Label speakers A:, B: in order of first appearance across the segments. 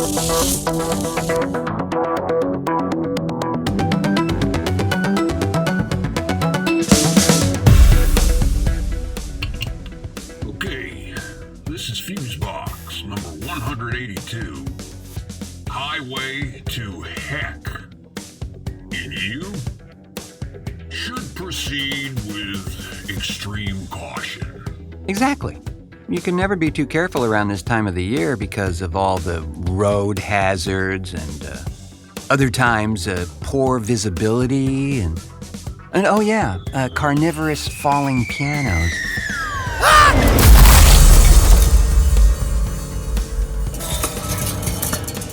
A: Okay, this is Fusebox number 182. Highway to Heck. And you should proceed with extreme caution.
B: Exactly. You can never be too careful around this time of the year because of all the road hazards and other times poor visibility and oh yeah, carnivorous falling pianos.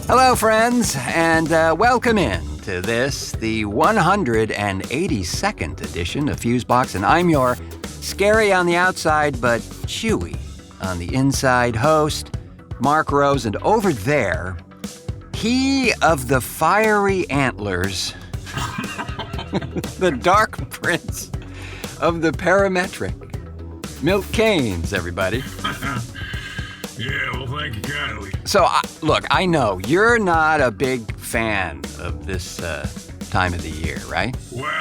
B: Hello, friends, and welcome in to this, the 182nd edition of Fusebox, and I'm your scary on the outside but chewy on the inside host, Mark Rose, and over there, he of the fiery antlers, the dark prince of the parametric, Milt Keynes, everybody.
A: Yeah, well, thank you kindly.
B: So, look, I know you're not a big fan of this time of the year, right?
A: Well,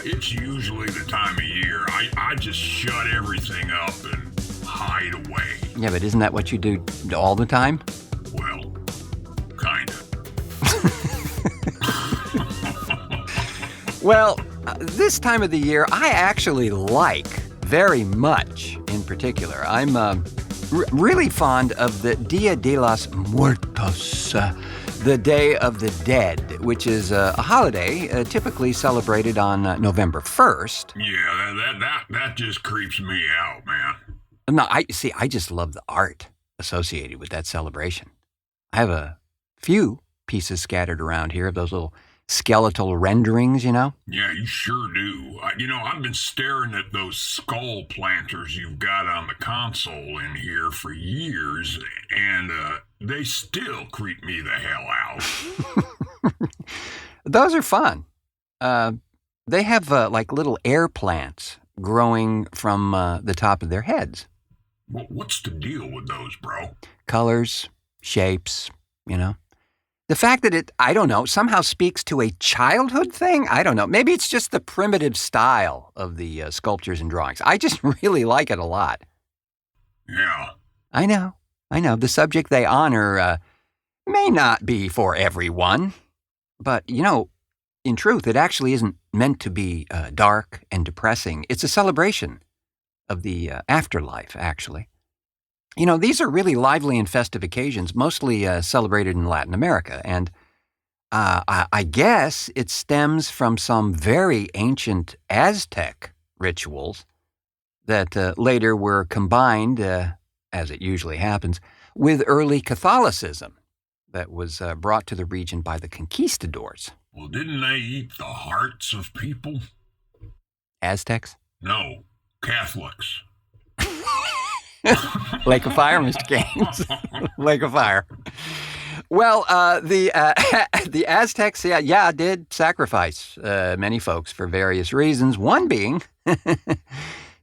A: it's usually the time of year. I just shut everything up and hide away.
B: Yeah, but isn't that what you do all the time?
A: Well, kinda.
B: Well, this time of the year, I actually like very much in particular. I'm really fond of the Dia de los Muertos, the Day of the Dead, which is a holiday typically celebrated on November 1st.
A: Yeah, that just creeps me out, man.
B: No, I just love the art associated with that celebration. I have a few pieces scattered around here of those little skeletal renderings,
A: Yeah, you sure do. I've been staring at those skull planters you've got on the console in here for years, and they still creep me the hell out.
B: Those are fun. They have like little air plants growing from the top of their heads.
A: What's the deal with those, bro?
B: Colors, shapes, The fact that it, I don't know, somehow speaks to a childhood thing? I don't know. Maybe it's just the primitive style of the sculptures and drawings. I just really like it a lot.
A: Yeah.
B: I know. The subject they honor may not be for everyone. But, in truth, it actually isn't meant to be dark and depressing. It's a celebration of the afterlife, actually. These are really lively and festive occasions, mostly celebrated in Latin America. And I guess it stems from some very ancient Aztec rituals that later were combined, as it usually happens, with early Catholicism that was brought to the region by the conquistadors.
A: Well, didn't they eat the hearts of people?
B: Aztecs?
A: No, Catholics.
B: Lake of Fire, Mr. Keynes. Lake of Fire. Well, the Aztecs, did sacrifice many folks for various reasons. One being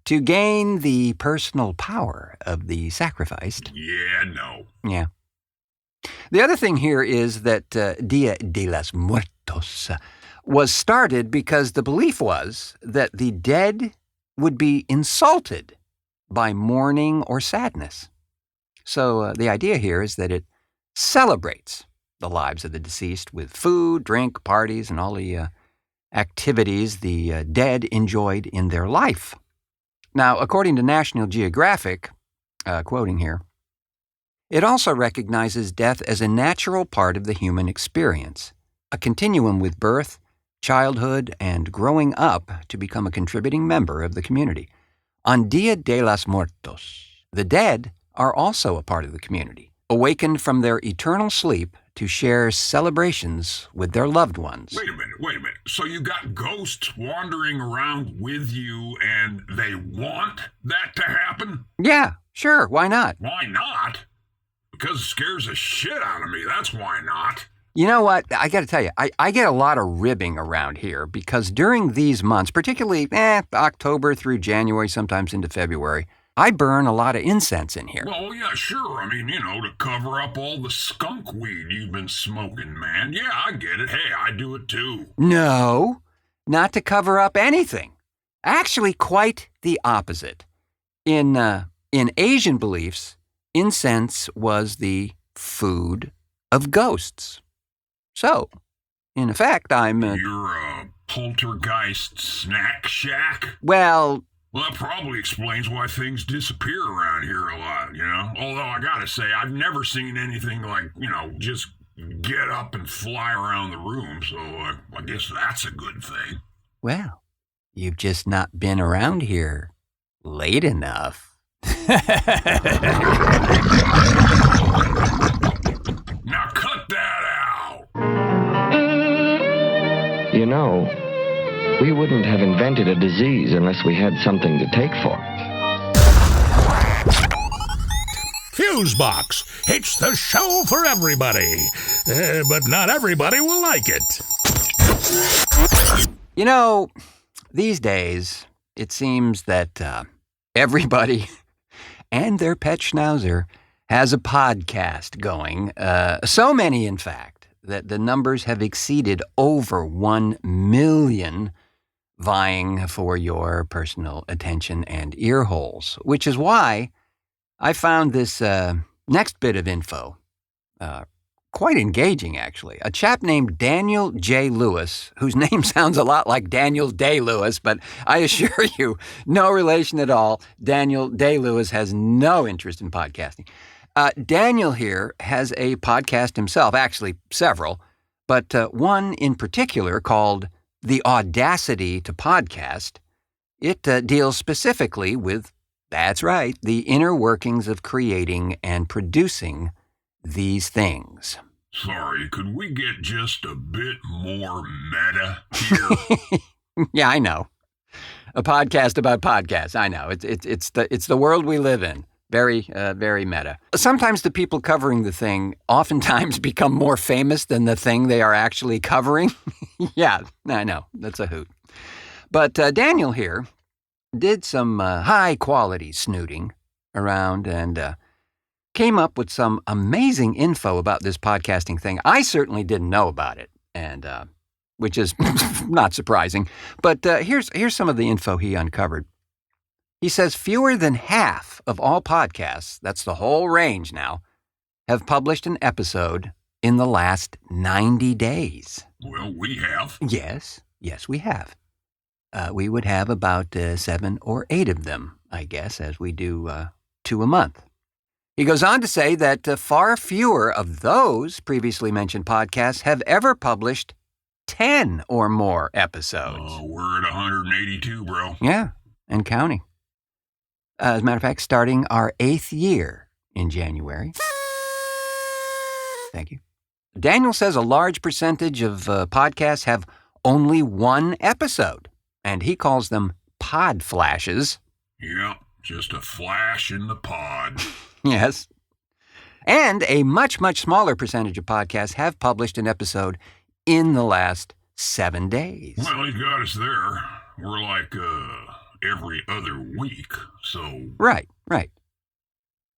B: to gain the personal power of the sacrificed.
A: Yeah, no.
B: Yeah. The other thing here is that Dia de los Muertos was started because the belief was that the dead would be insulted by mourning or sadness. So the idea here is that it celebrates the lives of the deceased with food, drink, parties, and all the activities the dead enjoyed in their life. Now, according to National Geographic, quoting here, it also recognizes death as a natural part of the human experience, a continuum with birth, childhood, and growing up to become a contributing member of the community. On Dia de los Muertos, the dead are also a part of the community, awakened from their eternal sleep to share celebrations with their loved ones.
A: Wait a minute. So you got ghosts wandering around with you and they want that to happen?
B: Yeah, sure, why not?
A: Why not? Because it scares the shit out of me, that's why not.
B: You know what? I got to tell you, I get a lot of ribbing around here because during these months, particularly October through January, sometimes into February, I burn a lot of incense in here.
A: Well, yeah, sure. I mean, to cover up all the skunk weed you've been smoking, man. Yeah, I get it. Hey, I do it too.
B: No, not to cover up anything. Actually, quite the opposite. In Asian beliefs, incense was the food of ghosts. So, in effect,
A: You're a poltergeist snack shack?
B: Well,
A: that probably explains why things disappear around here a lot, Although I gotta say, I've never seen anything like, just get up and fly around the room, so I guess that's a good thing.
B: Well, you've just not been around here late enough.
A: Now cut that out!
C: We wouldn't have invented a disease unless we had something to take for it.
D: Fusebox. It's the show for everybody. But not everybody will like it.
B: These days, it seems that everybody and their pet schnauzer has a podcast going. So many, in fact, that the numbers have exceeded over 1 million, vying for your personal attention and ear holes, which is why I found this next bit of info quite engaging, actually. A chap named Daniel J. Lewis, whose name sounds a lot like Daniel Day-Lewis, but I assure you, no relation at all. Daniel Day-Lewis has no interest in podcasting. Daniel here has a podcast himself, actually several, but one in particular called The Audacity to Podcast. It deals specifically with, that's right, the inner workings of creating and producing these things.
A: Sorry, could we get just a bit more meta here?
B: Yeah, I know. A podcast about podcasts. I know. It's the world we live in. Very, very meta. Sometimes the people covering the thing oftentimes become more famous than the thing they are actually covering. Yeah, I know. That's a hoot. But Daniel here did some high-quality snooting around and came up with some amazing info about this podcasting thing. I certainly didn't know about it, and which is not surprising. But here's some of the info he uncovered. He says fewer than half of all podcasts, that's the whole range now, have published an episode in the last 90 days.
A: Well, we have.
B: Yes, we have. We would have about 7 or 8 of them, I guess, as we do 2 a month. He goes on to say that far fewer of those previously mentioned podcasts have ever published 10 or more episodes.
A: We're at 182, bro.
B: Yeah, and counting. As a matter of fact, starting our 8th year in January. Thank you. Daniel says a large percentage of podcasts have only 1 episode, and he calls them pod flashes.
A: Yeah, just a flash in the pod.
B: Yes. And a much, much smaller percentage of podcasts have published an episode in the last 7 days.
A: Well, he's got us there. We're like every other week, so...
B: Right.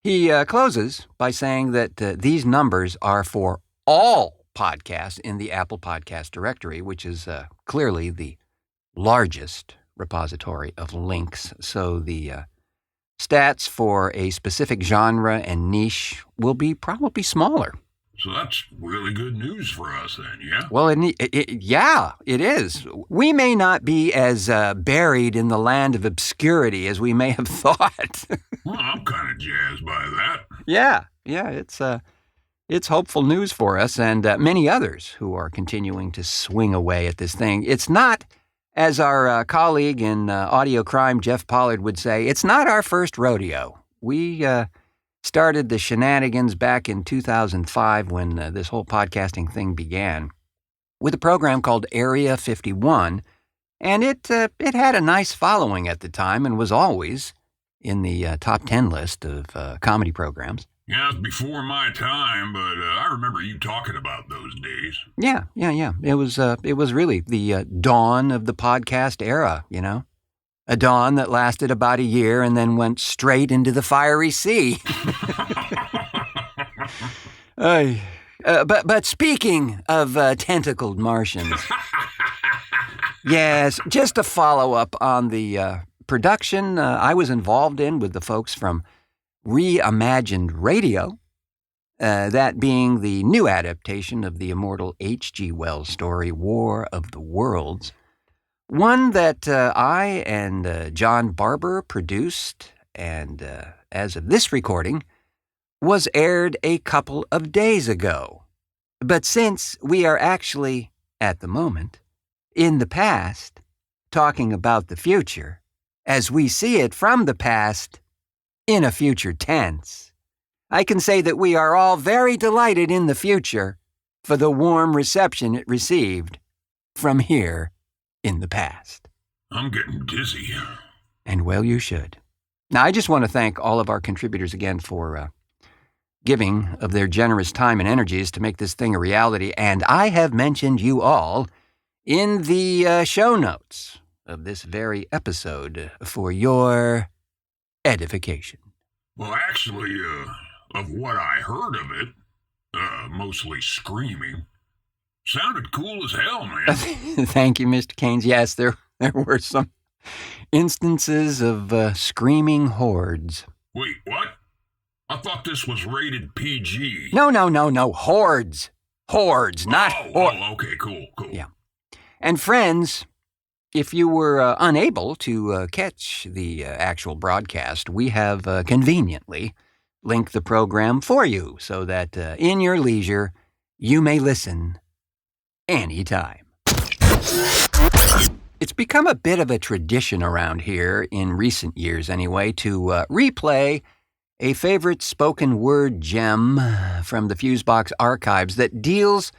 B: He closes by saying that these numbers are for all podcasts in the Apple Podcast directory, which is clearly the largest repository of links. So the stats for a specific genre and niche will be probably smaller.
A: So that's really good news for us then, yeah?
B: Well, yeah, it is. We may not be as buried in the land of obscurity as we may have thought.
A: Well, I'm kind of jazzed by that.
B: Yeah, it's hopeful news for us and many others who are continuing to swing away at this thing. It's not, as our colleague in audio crime, Jeff Pollard, would say, it's not our first rodeo. We started the shenanigans back in 2005 when this whole podcasting thing began with a program called Area 51, and it had a nice following at the time and was always in the top 10 list of comedy programs.
A: Yeah, it's before my time, but I remember you talking about those days.
B: Yeah. It was really the dawn of the podcast era, A dawn that lasted about a year and then went straight into the fiery sea. But speaking of tentacled Martians, yes, just a follow-up on the production I was involved in with the folks from Reimagined Radio, that being the new adaptation of the immortal H.G. Wells story, War of the Worlds, one that I and John Barber produced, and as of this recording, was aired a couple of days ago. But since we are actually, at the moment, in the past, talking about the future, as we see it from the past, in a future tense, I can say that we are all very delighted in the future for the warm reception it received from here in the past.
A: I'm getting dizzy.
B: And well, you should. Now, I just want to thank all of our contributors again for giving of their generous time and energies to make this thing a reality, and I have mentioned you all in the show notes of this very episode for your edification.
A: Well, actually, of what I heard of it, mostly screaming, sounded cool as hell, man.
B: Thank you, Mr. Keynes. Yes, there were some instances of screaming hordes.
A: Wait, what? I thought this was rated PG.
B: No. Hordes. Hordes, not hordes.
A: Oh, okay, cool.
B: Yeah. And friends, if you were unable to catch the actual broadcast, we have conveniently linked the program for you so that in your leisure, you may listen anytime. It's become a bit of a tradition around here, in recent years anyway, to replay a favorite spoken word gem from the Fusebox archives that deals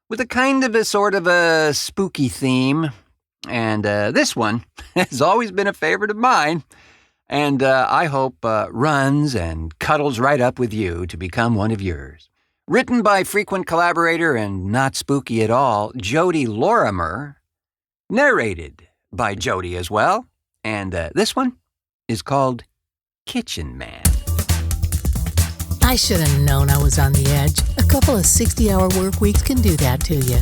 B: with a kind of a sort of a spooky theme. And this one has always been a favorite of mine, and I hope runs and cuddles right up with you to become one of yours. Written by frequent collaborator and not spooky at all, Jody Lorimer, narrated by Jody as well, and this one is called Kitchen Man.
E: I should have known I was on the edge. A couple of 60-hour work weeks can do that to you.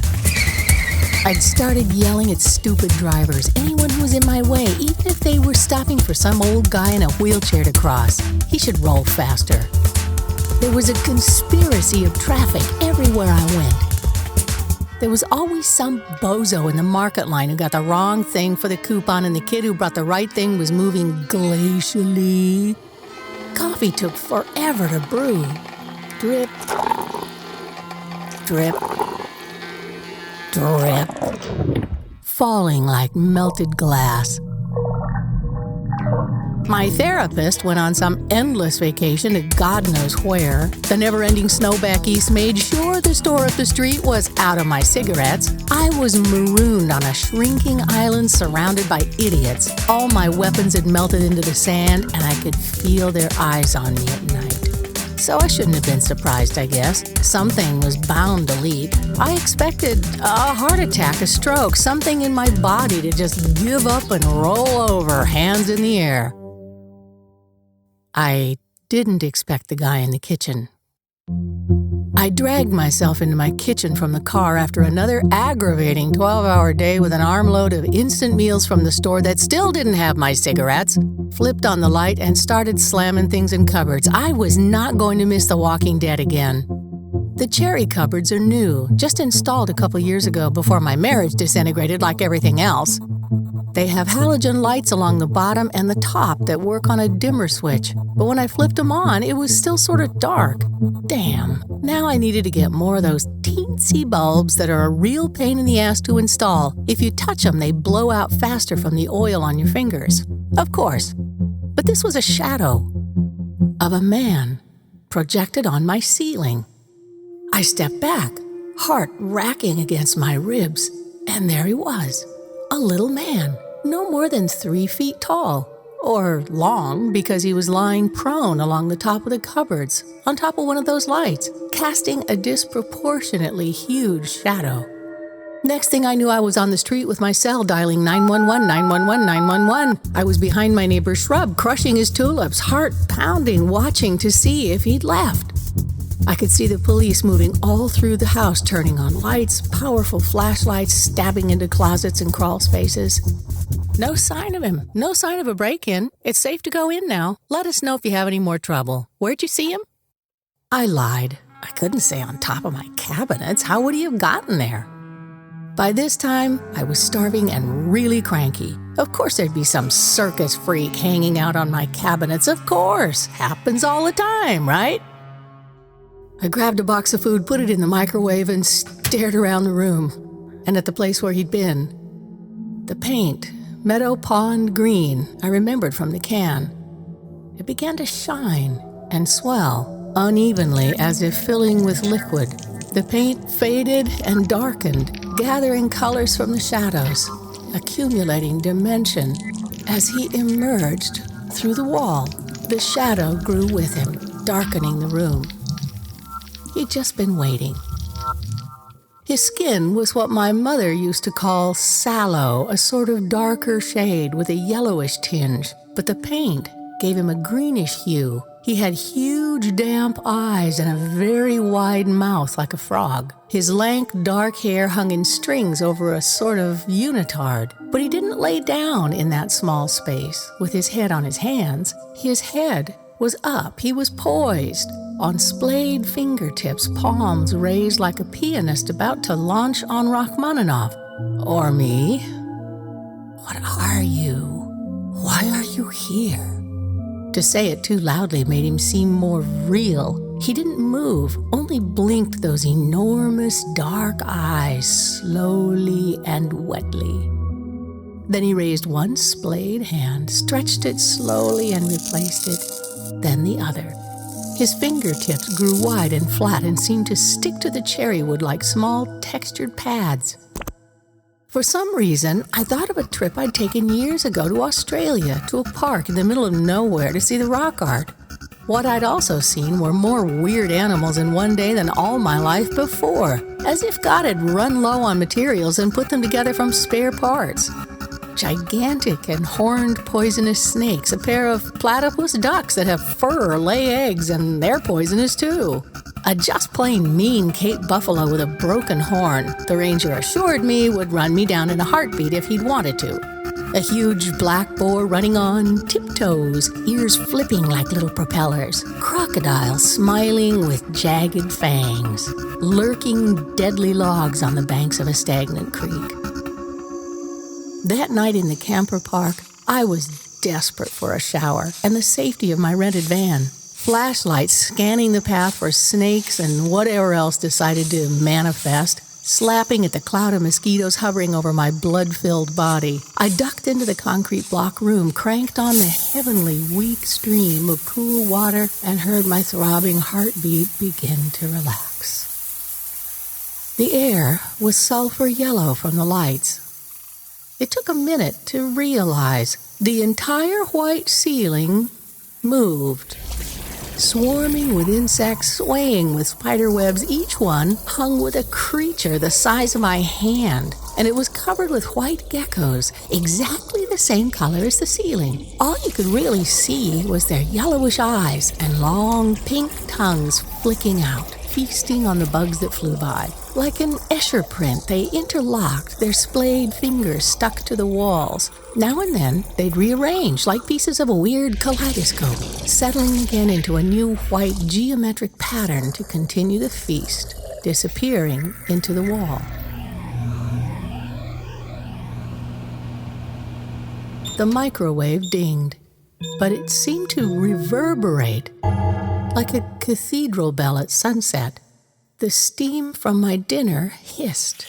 E: I'd started yelling at stupid drivers, anyone who was in my way, even if they were stopping for some old guy in a wheelchair to cross. He should roll faster. There was a conspiracy of traffic everywhere I went. There was always some bozo in the market line who got the wrong thing for the coupon, and the kid who brought the right thing was moving glacially. Coffee took forever to brew. Drip, drip, drip, falling like melted glass. My therapist went on some endless vacation to God knows where. The never-ending snow back east made sure the store up the street was out of my cigarettes. I was marooned on a shrinking island surrounded by idiots. All my weapons had melted into the sand, and I could feel their eyes on me at night. So I shouldn't have been surprised, I guess. Something was bound to leak. I expected a heart attack, a stroke, something in my body to just give up and roll over, hands in the air. I didn't expect the guy in the kitchen. I dragged myself into my kitchen from the car after another aggravating 12-hour day with an armload of instant meals from the store that still didn't have my cigarettes, flipped on the light, and started slamming things in cupboards. I was not going to miss The Walking Dead again. The cherry cupboards are new, just installed a couple years ago before my marriage disintegrated like everything else. They have halogen lights along the bottom and the top that work on a dimmer switch. But when I flipped them on, it was still sort of dark. Damn, now I needed to get more of those teensy bulbs that are a real pain in the ass to install. If you touch them, they blow out faster from the oil on your fingers. Of course. But this was a shadow of a man projected on my ceiling. I stepped back, heart racking against my ribs, and there he was. A little man, no more than 3 feet tall, or long because he was lying prone along the top of the cupboards, on top of one of those lights, casting a disproportionately huge shadow. Next thing I knew, I was on the street with my cell dialing 911, 911, 911. I was behind my neighbor's shrub, crushing his tulips, heart pounding, watching to see if he'd left. I could see the police moving all through the house, turning on lights, powerful flashlights, stabbing into closets and crawl spaces. No sign of him. No sign of a break-in. It's safe to go in now. Let us know if you have any more trouble. Where'd you see him? I lied. I couldn't say on top of my cabinets. How would he have gotten there? By this time, I was starving and really cranky. Of course there'd be some circus freak hanging out on my cabinets. Of course. Happens all the time, right? I grabbed a box of food, put it in the microwave, and stared around the room and at the place where he'd been. The paint, Meadow Pond green, I remembered from the can. It began to shine and swell unevenly as if filling with liquid. The paint faded and darkened, gathering colors from the shadows, accumulating dimension. As he emerged through the wall, the shadow grew with him, darkening the room. He'd just been waiting. His skin was what my mother used to call sallow, a sort of darker shade with a yellowish tinge, but the paint gave him a greenish hue. He had huge, damp eyes and a very wide mouth like a frog. His lank, dark hair hung in strings over a sort of unitard, but he didn't lay down in that small space with his head on his hands. His head was up. He was poised on splayed fingertips, palms raised like a pianist about to launch on Rachmaninoff. Or me. What are you? Why are you here? To say it too loudly made him seem more real. He didn't move, only blinked those enormous dark eyes slowly and wetly. Then he raised one splayed hand, stretched it slowly and replaced it, then the other. His fingertips grew wide and flat and seemed to stick to the cherry wood like small textured pads. For some reason, I thought of a trip I'd taken years ago to Australia, to a park in the middle of nowhere to see the rock art. What I'd also seen were more weird animals in one day than all my life before, as if God had run low on materials and put them together from spare parts. Gigantic and horned poisonous snakes, a pair of platypus ducks that have fur or lay eggs, and they're poisonous too. A just plain mean Cape buffalo with a broken horn, the ranger assured me would run me down in a heartbeat if he'd wanted to. A huge black boar running on tiptoes, ears flipping like little propellers. Crocodiles smiling with jagged fangs, lurking deadly logs on the banks of a stagnant creek. That night in the camper park, I was desperate for a shower and the safety of my rented van. Flashlights scanning the path for snakes and whatever else decided to manifest, slapping at the cloud of mosquitoes hovering over my blood-filled body. I ducked into the concrete block room, cranked on the heavenly weak stream of cool water, and heard my throbbing heartbeat begin to relax. The air was sulfur yellow from the lights. It took a minute to realize the entire white ceiling moved. Swarming with insects, swaying with spider webs, each one hung with a creature the size of my hand, and it was covered with white geckos, exactly the same color as the ceiling. All you could really see was their yellowish eyes and long pink tongues flicking out, feasting on the bugs that flew by. Like an Escher print, they interlocked, their splayed fingers stuck to the walls. Now and then, they'd rearrange like pieces of a weird kaleidoscope, settling again into a new white geometric pattern to continue the feast, disappearing into the wall. The microwave dinged, but it seemed to reverberate like a cathedral bell at sunset. The steam from my dinner hissed.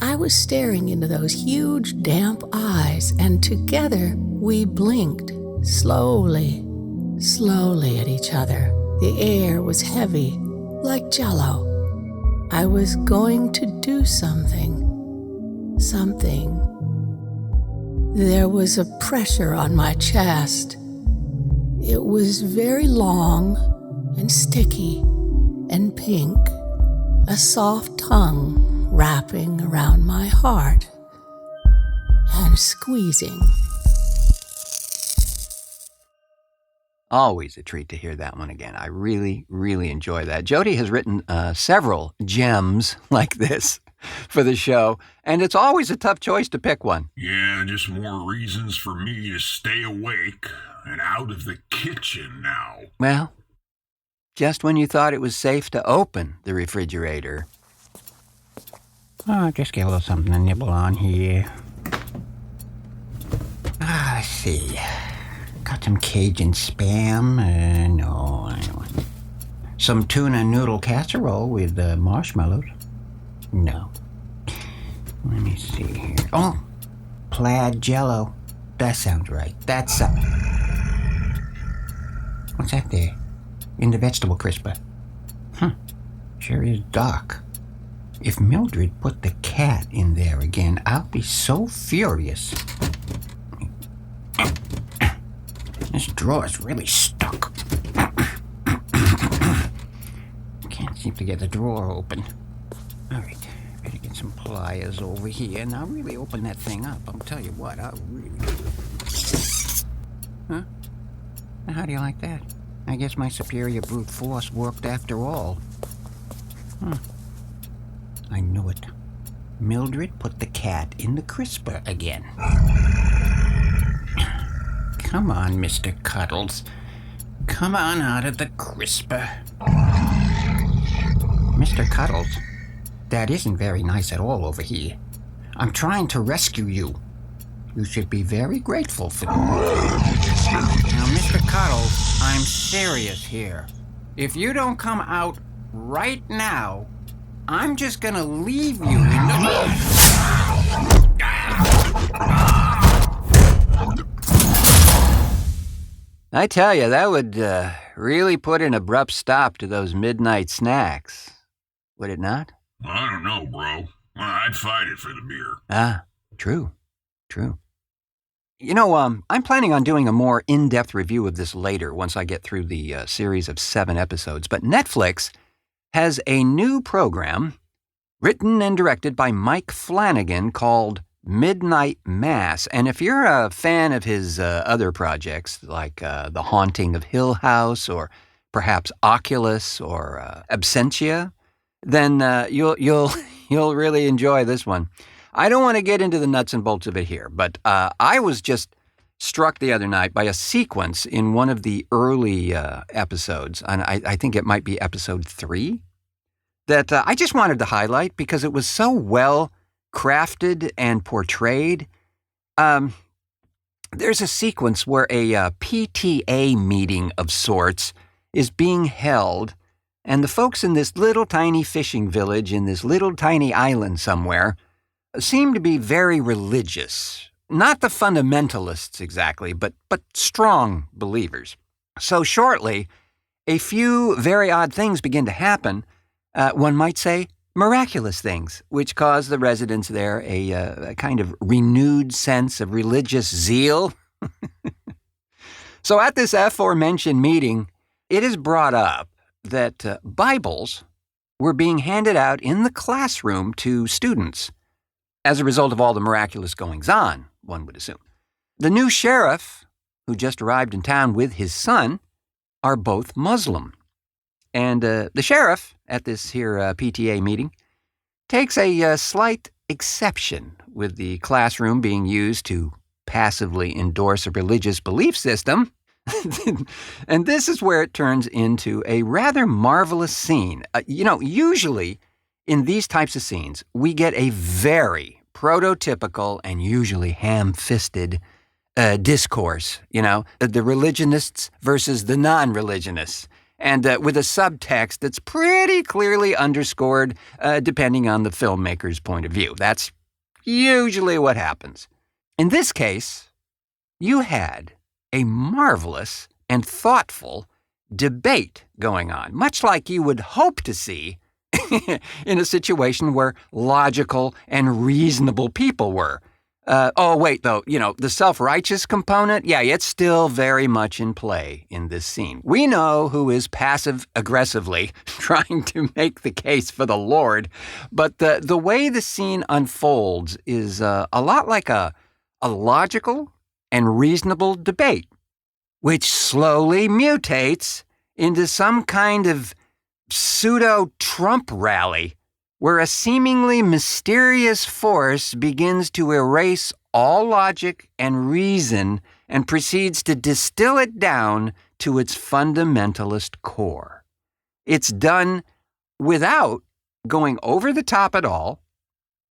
E: I was staring into those huge, damp eyes, and together we blinked, slowly, slowly at each other. The air was heavy, like jello. I was going to do something. There was a pressure on my chest. It was very long and sticky and pink a soft tongue wrapping around my heart and squeezing.
B: Always a treat to hear that one again. I really, really enjoy that. Jody has written several gems like this for the show, and it's always a tough choice to pick one.
A: Yeah, just more reasons for me to stay awake and out of the kitchen now.
B: Well, just when you thought it was safe to open the refrigerator.
F: Oh, just get a little something to nibble on here. Let's see. Got some Cajun Spam. No, I don't want. Some tuna noodle casserole with marshmallows. No. Let me see here. Oh, plaid jello. That sounds right. That's what's that there? In the vegetable crisper. Sure is dark. If Mildred put the cat in there again, I'll be so furious. This drawer's really stuck. Can't seem to get the drawer open. All right, better get some pliers over here, and I'll really open that thing up. I'll tell you what, I'll really... Huh? How do you like that? I guess my superior brute force worked after all. I knew it. Mildred put the cat in the crisper again. Come on, Mr. Cuddles. Come on out of the crisper. Mr. Cuddles, that isn't very nice at all over here. I'm trying to rescue you. You should be very grateful for that. Now, Mr. Cuddles, I'm serious here. If you don't come out right now, I'm just gonna leave you in the...
B: I tell you, that would really put an abrupt stop to those midnight snacks. Would it not?
A: I don't know, bro. I'd fight it for the beer.
B: Ah, true. You know, I'm planning on doing a more in-depth review of this later once I get through the series of 7 episodes. But Netflix has a new program written and directed by Mike Flanagan called Midnight Mass. And if you're a fan of his other projects, like The Haunting of Hill House, or perhaps Oculus or Absentia, then you'll really enjoy this one. I don't want to get into the nuts and bolts of it here, but I was just struck the other night by a sequence in one of the early episodes, and I think it might be episode 3, that I just wanted to highlight because it was so well crafted and portrayed. There's a sequence where a PTA meeting of sorts is being held, and the folks in this little tiny fishing village in this little tiny island somewhere seem to be very religious. Not the fundamentalists exactly, but strong believers. So shortly, a few very odd things begin to happen. One might say miraculous things, which cause the residents there a kind of renewed sense of religious zeal. So at this aforementioned meeting, it is brought up that Bibles were being handed out in the classroom to students as a result of all the miraculous goings-on, one would assume. The new sheriff, who just arrived in town with his son, are both Muslim. And the sheriff, at this here PTA meeting, takes a slight exception with the classroom being used to passively endorse a religious belief system. And this is where it turns into a rather marvelous scene. Usually in these types of scenes, we get a very prototypical and usually ham-fisted discourse, the religionists versus the non-religionists, and with a subtext that's pretty clearly underscored depending on the filmmaker's point of view. That's usually what happens. In this case, you had a marvelous and thoughtful debate going on, much like you would hope to see in a situation where logical and reasonable people were. Wait, though, the self-righteous component, yeah, it's still very much in play in this scene. We know who is passive-aggressively trying to make the case for the Lord, but the way the scene unfolds is a lot like a logical and reasonable debate, which slowly mutates into some kind of pseudo-Trump rally where a seemingly mysterious force begins to erase all logic and reason and proceeds to distill it down to its fundamentalist core. It's done without going over the top at all.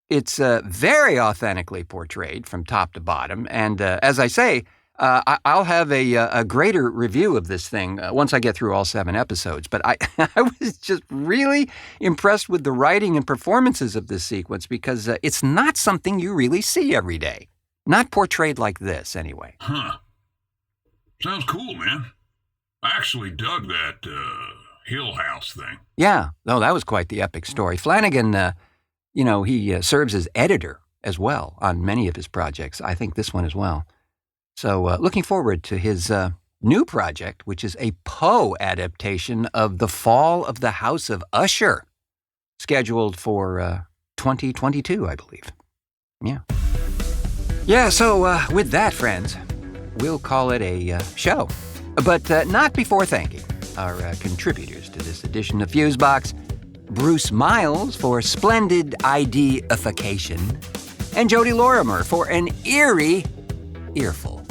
B: It's very authentically portrayed from top to bottom, and as I say, I'll have a greater review of this thing once I get through all 7 episodes. But I was just really impressed with the writing and performances of this sequence because it's not something you really see every day. Not portrayed like this, anyway.
A: Huh. Sounds cool, man. I actually dug that Hill House thing.
B: Yeah. Oh, that was quite the epic story. Flanagan, he serves as editor as well on many of his projects. I think this one as well. So looking forward to his new project, which is a Poe adaptation of The Fall of the House of Usher, scheduled for 2022, I believe. Yeah. Yeah, so with that, friends, we'll call it a show. But not before thanking our contributors to this edition of Fusebox, Bruce Miles for splendid ID-ification, and Jody Lorimer for an eerie earful.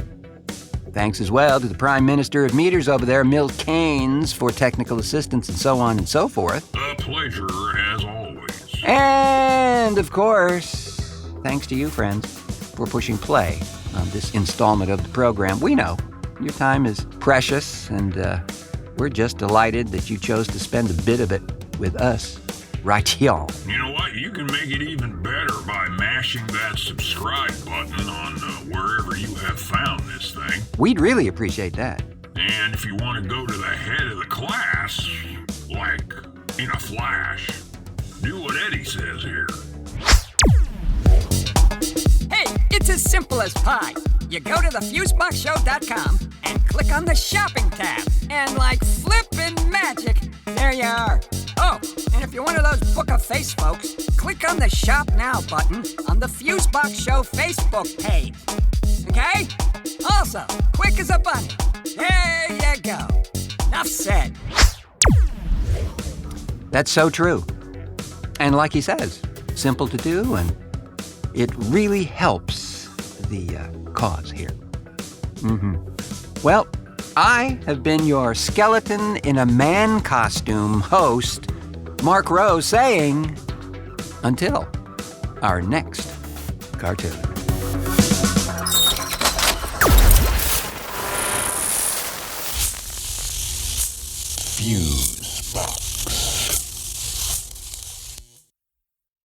B: Thanks as well to the Prime Minister of Meters over there, Milt Keynes, for technical assistance and so on and so forth.
A: A pleasure, as always.
B: And, of course, thanks to you, friends, for pushing play on this installment of the program. We know your time is precious, and we're just delighted that you chose to spend a bit of it with us right here.
A: You know what? You can make it even better by mashing that subscribe button on wherever you have found this thing.
B: We'd really appreciate that.
A: And if you want to go to the head of the class, like in a flash, do what Eddie says here.
G: Hey, it's as simple as pie. You go to thefuseboxshow.com and click on the shopping tab. And like flippin' magic, there you are. Oh, and if you're one of those book a face folks, click on the Shop Now button on the Fusebox Show Facebook page. Okay? Also, quick as a bunny. There you go. Enough said.
B: That's so true. And like he says, simple to do, and it really helps the cause here. Well, I have been your skeleton in a man costume host, Mark Rose, saying, until our next cartoon.
D: Fusebox.